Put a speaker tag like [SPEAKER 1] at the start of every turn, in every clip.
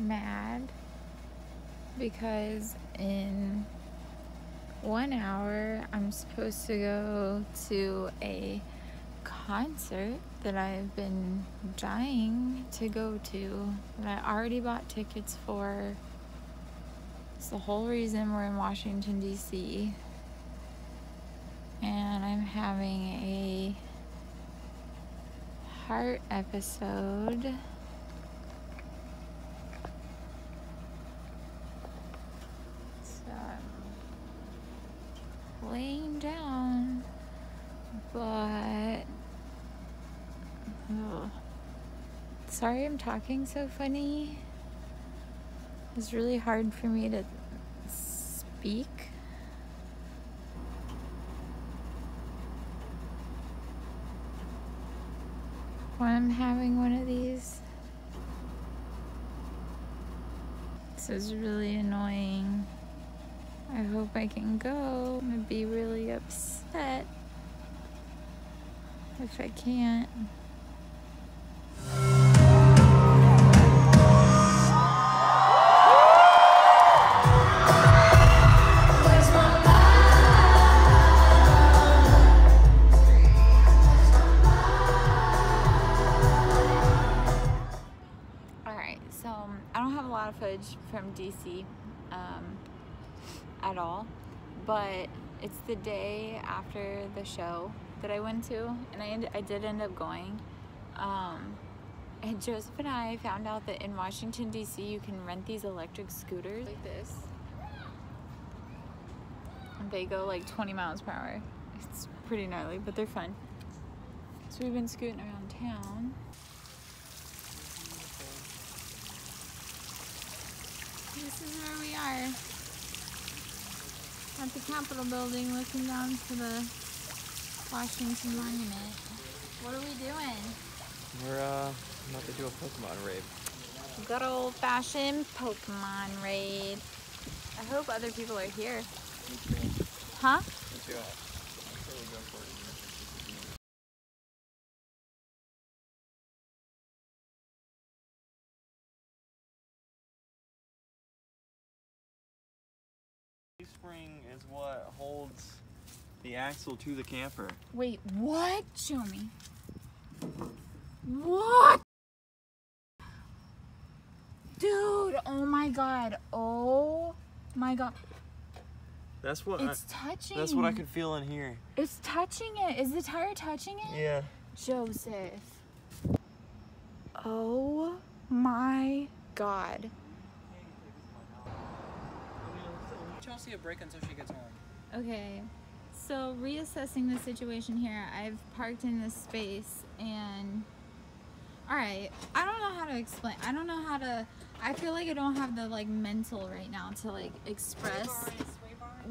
[SPEAKER 1] mad because in 1 hour I'm supposed to go to a concert that I've been dying to go to, that I already bought tickets for. It's the whole reason we're in Washington, D.C. And I'm having a heart episode. So I'm laying down, but sorry I'm talking so funny. It's really hard for me to speak. When I'm having one of these. This is really annoying. I hope I can go. I'm gonna be really upset if I can't. Footage from DC at all, but it's the day after the show that I went to, and I did end up going, and Joseph and I found out that in Washington DC you can rent these electric scooters like this, and they go like 20 miles per hour. It's pretty gnarly, but they're fun. So we've been scooting around town. This is where we are, at the Capitol building, looking down to the Washington Monument. What are we doing?
[SPEAKER 2] We're about to do a Pokemon raid.
[SPEAKER 1] Good old-fashioned Pokemon raid. I hope other people are here. Huh?
[SPEAKER 2] Me too. I'm really going for it. Spring is what holds the axle to the camper.
[SPEAKER 1] Wait, what? Show me. What? Dude, oh my god. Oh my god.
[SPEAKER 2] That's what
[SPEAKER 1] it's touching.
[SPEAKER 2] That's what I can feel in here.
[SPEAKER 1] It's touching it. Is the tire touching it?
[SPEAKER 2] Yeah.
[SPEAKER 1] Joseph. Oh my god.
[SPEAKER 3] Chelsea a break until she gets home.
[SPEAKER 1] Okay, so reassessing the situation here, I've parked in this space and alright, I don't know how to explain. I feel like I don't have the like mental right now to like express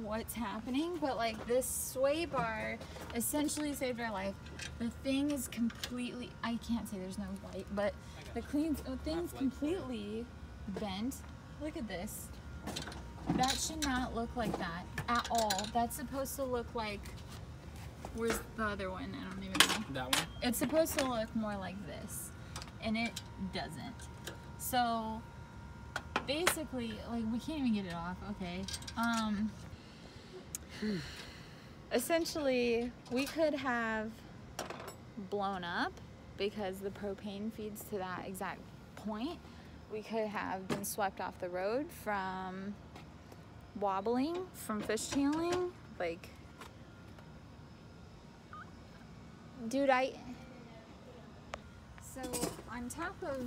[SPEAKER 1] what's happening, but like this sway bar essentially saved our life. The thing is completely, I can't say there's no white, but the thing's completely bent. Look at this. That should not look like that at all. That's supposed to look like, where's the other one? I don't even know.
[SPEAKER 3] That one?
[SPEAKER 1] It's supposed to look more like this, and it doesn't. So basically, like, we can't even get it off. Okay. Essentially, we could have blown up because the propane feeds to that exact point. We could have been swept off the road from wobbling, from fishtailing. Like, dude, so on top of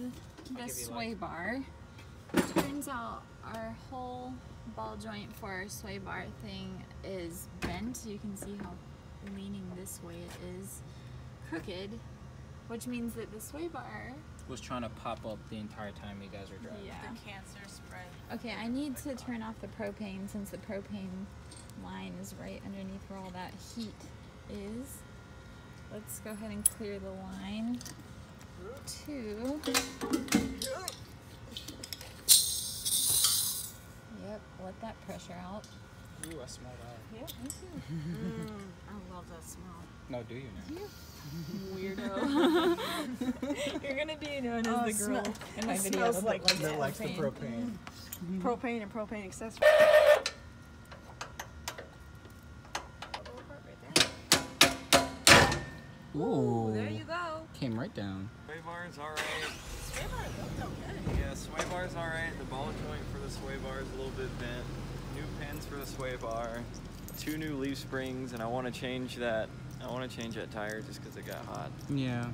[SPEAKER 1] this sway bar, turns out our whole ball joint for our sway bar thing is bent. You can see how leaning this way it is crooked, which means that the sway bar
[SPEAKER 3] was trying to pop up the entire time you guys were driving.
[SPEAKER 1] Yeah.
[SPEAKER 4] The cancer spread.
[SPEAKER 1] Okay, I need to turn off the propane since the propane line is right underneath where all that heat is. Let's go ahead and clear the line to... Yep, let that pressure out.
[SPEAKER 3] Ooh, I smell that.
[SPEAKER 1] Yeah, me too. I love that smell.
[SPEAKER 3] No, do you now?
[SPEAKER 1] Weirdo. You're gonna be known as the girl in my video.
[SPEAKER 4] Smells like
[SPEAKER 3] That likes the propane.
[SPEAKER 4] Propane and propane accessories.
[SPEAKER 3] Ooh.
[SPEAKER 4] There you go.
[SPEAKER 3] Came right down.
[SPEAKER 2] Sway bar's alright.
[SPEAKER 4] Sway bar looked okay.
[SPEAKER 2] Yeah, sway bar's alright. The ball joint for the sway bar is a little bit bent. New pins for the sway bar. 2 new leaf springs, and I want to change that. I want to change that tire just because it got hot.
[SPEAKER 3] Yeah.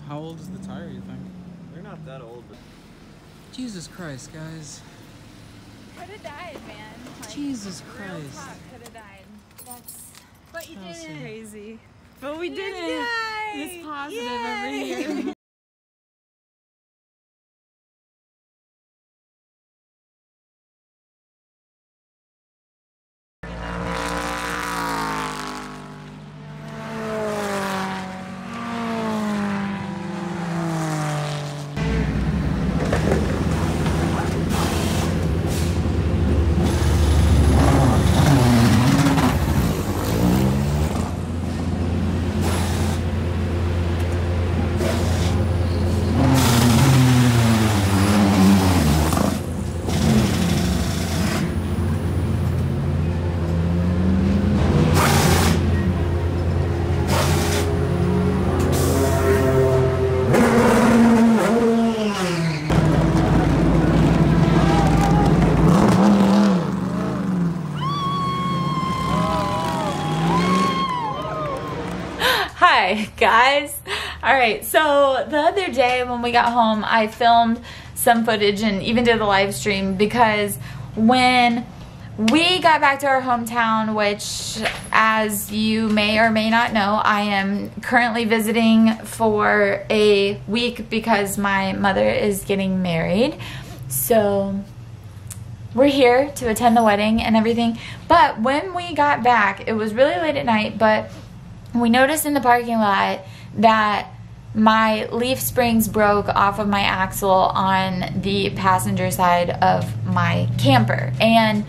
[SPEAKER 3] How old is the tire, you think?
[SPEAKER 2] They're not that old, but
[SPEAKER 3] Jesus Christ, guys.
[SPEAKER 1] Could have died, man. Like,
[SPEAKER 3] Jesus
[SPEAKER 1] real
[SPEAKER 3] Christ.
[SPEAKER 1] talk, could have died. That's
[SPEAKER 4] But you
[SPEAKER 3] Chelsea.
[SPEAKER 4] didn't.
[SPEAKER 1] crazy. But we
[SPEAKER 4] You
[SPEAKER 1] didn't.
[SPEAKER 4] died.
[SPEAKER 1] It's positive
[SPEAKER 4] Yay.
[SPEAKER 1] over here. Hi guys. Alright, so the other day when we got home I filmed some footage and even did the live stream because when we got back to our hometown, which as you may or may not know, I am currently visiting for a week because my mother is getting married. So we're here to attend the wedding and everything. But when we got back, it was really late at night, but we noticed in the parking lot that my leaf springs broke off of my axle on the passenger side of my camper. And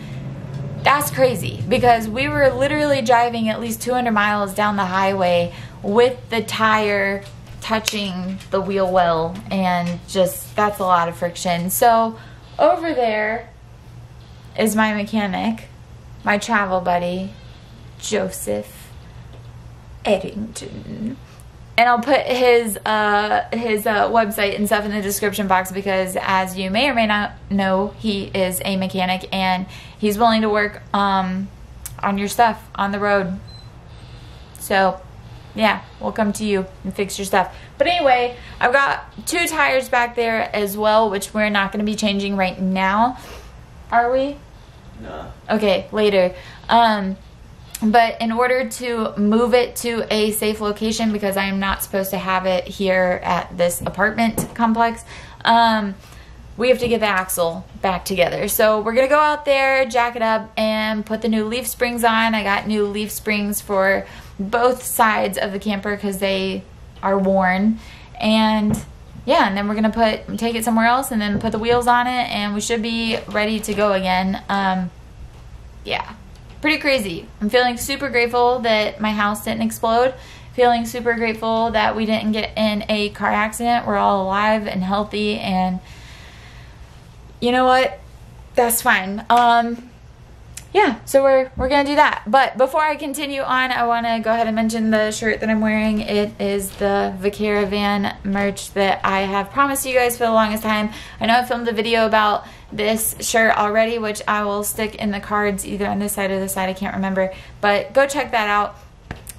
[SPEAKER 1] that's crazy because we were literally driving at least 200 miles down the highway with the tire touching the wheel well, and just that's a lot of friction. So over there is my mechanic, my travel buddy, Joseph Eddington, and I'll put his website and stuff in the description box because, as you may or may not know, he is a mechanic and he's willing to work on your stuff on the road. So yeah, we'll come to you and fix your stuff. But anyway, I've got 2 tires back there as well, which we're not going to be changing right now. Are we?
[SPEAKER 2] no.
[SPEAKER 1] Okay, later. But in order to move it to a safe location, because I am not supposed to have it here at this apartment complex, we have to get the axle back together. So we're going to go out there, jack it up, and put the new leaf springs on. I got new leaf springs for both sides of the camper because they are worn. And yeah, and then we're going to take it somewhere else and then put the wheels on it, and we should be ready to go again. Yeah. Pretty crazy. I'm feeling super grateful that my house didn't explode. Feeling super grateful that we didn't get in a car accident. We're all alive and healthy, and you know what? That's fine. Yeah, so we're gonna do that. But before I continue on, I want to go ahead and mention the shirt that I'm wearing. It is the VICARI van merch that I have promised you guys for the longest time. I know I filmed a video about this shirt already, which I will stick in the cards either on this side or this side, I can't remember, but go check that out.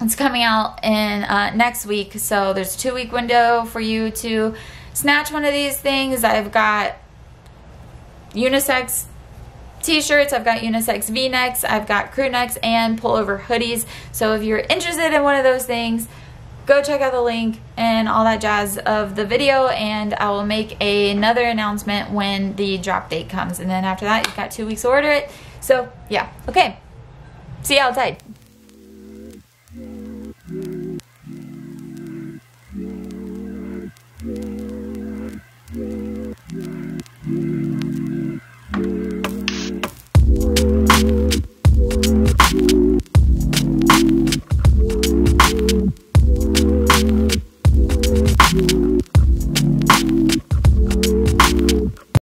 [SPEAKER 1] It's coming out in next week, so there's a 2-week window for you to snatch one of these things. I've got unisex t-shirts, I've got unisex v-necks, I've got crew necks and pullover hoodies. So if you're interested in one of those things, go check out the link and all that jazz of the video, and I will make another announcement when the drop date comes. And then after that, you've got 2 weeks to order it. So yeah, okay. See you outside.